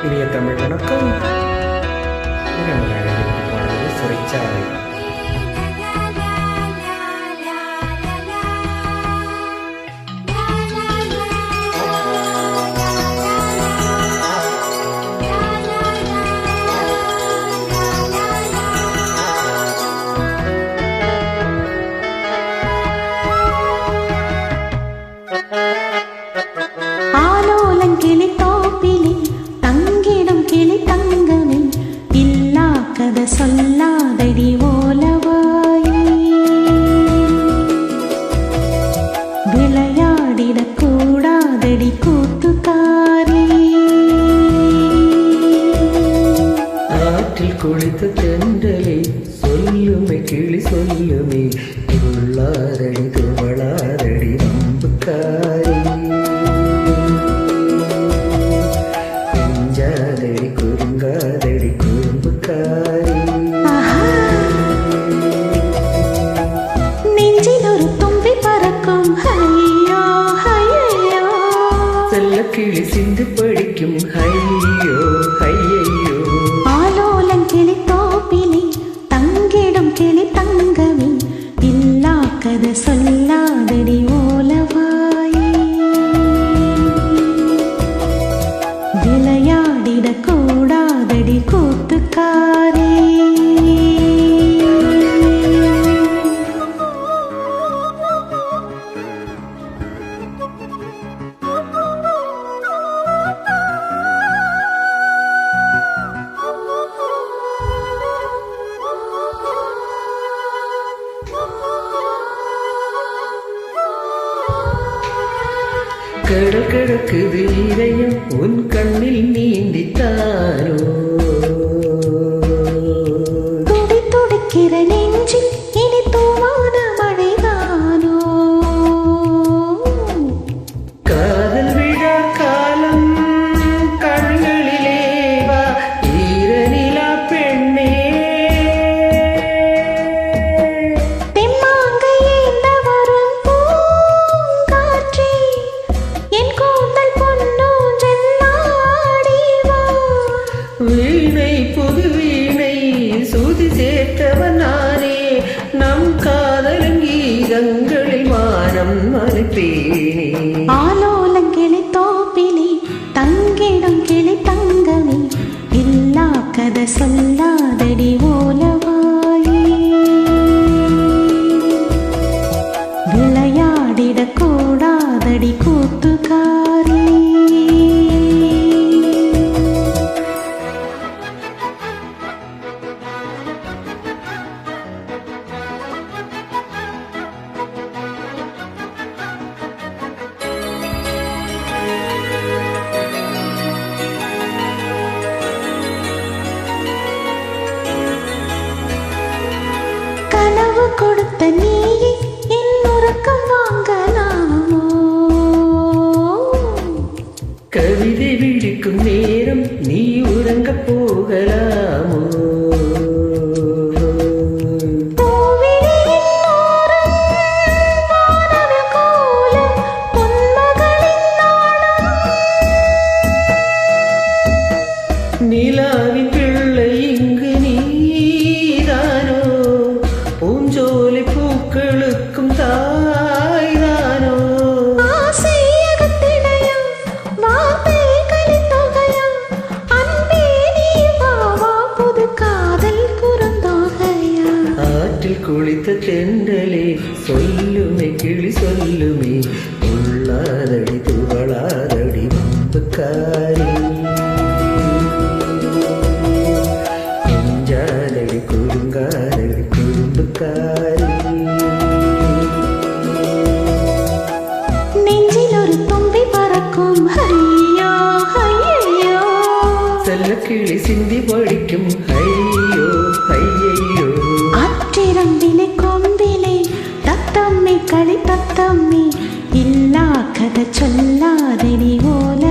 இனிய தமிழ் வணக்கம். நம்ம அழகிற்கு பாடுவது சிறைச்சாலை. ஆலோலங்கிளி தோப்பிலே தங்கிடும் கிளி தங்கமே, இல்லா கதை சொல்லாதடி ஓலவாயே. விளையாடிடக் கூடாதடி கூத்துக்காரி. ஆற்றில் குளித்த தென்றலே சொல்லுமே கிளி சொல்லுமே, துள்ளாதடி துவளாதடி வம்புக்காரி. கொஞ்சாதடி குறுங்காதடி குறும்புக்காரி. நெஞ்சில் ஒரு தும்பி பறக்கும் ஐயோ ஐயோ, செல்ல கிளி சிந்து படிக்கும் ஐயோ ஐயையோ. ஆலோலங்கிளி தோப்பிலே தங்கிடும் கிளி தங்கமே, இல்லா கதை சொல்லாதடி ஓலவாயே. விளையாடிடக் கூடாதடி கூத்துக்காரி. கடல் கிடக்குது இதயம் உன் கண்ணில் நீந்தித்தானோ, துடி துடிக்கிற நெஞ்சில் இனி தூவான மழைதானோ. காதல் விழா காலம் கண்களிலே வா ஈரநிலா பெண்ணே. தெம்மாங்கை ஏந்த வரும் பூங்காற்றே, என் கூந்தல் பொன்னூஞ்சல் ஆடி வா. வீணை புது வீணை சூதி சேர்த்தவன் நானே, நம் காதலின் கீதங்களில் வானம் மறைப்பேனே. ஆலோலங்கிளி தோப்பிலே தங்கிடும் கிளி தங்கமே, இல்லா கதை சொல்லாதடி ஓலவாயே. விளையாடிடக் கூடாதடி கூத்துக்காரி. கனவு கொடுத்த நீயே என் உறக்கம் வாங்கலாமோ. கவிதை விழிக்கும் நேரம் நீ உறங்க போகலாமோ. பூவிழியின் ஓரம் வானவில் கோலம் பொன்மகளின் நாணம். நிலாவின் பிள்ளை இங்கு நீதானோ, பூஞ்சோலை பூக்களுக்கும் தாய்தானோ. ஆசை அகத்திடையா, வார்த்தை கலித்தொகையா, அன்பே நீ வா வா புது காதல் குறுந்தொகையா. ஆற்றில் குளித்த தென்றலே சொல்லுமே கிளி சொல்லுமே, உள்ளாதடி துவளாதடி வம்புக்காரி. கொஞ்சாதடி குறுங்காதடி குறும்புக்காரி. நெஞ்சில் ஒரு தும்பி பறக்கும் ஐயோ ஐயோ, செல்ல கிளி சிந்தி படிக்கும் ஐயோ ஐயையோ. ஆற்றிரம்பிலே கொம்பிலே தத்தம்மை களி தத்தம்மை, இல்லா கதை சொல்லாதடி ஓல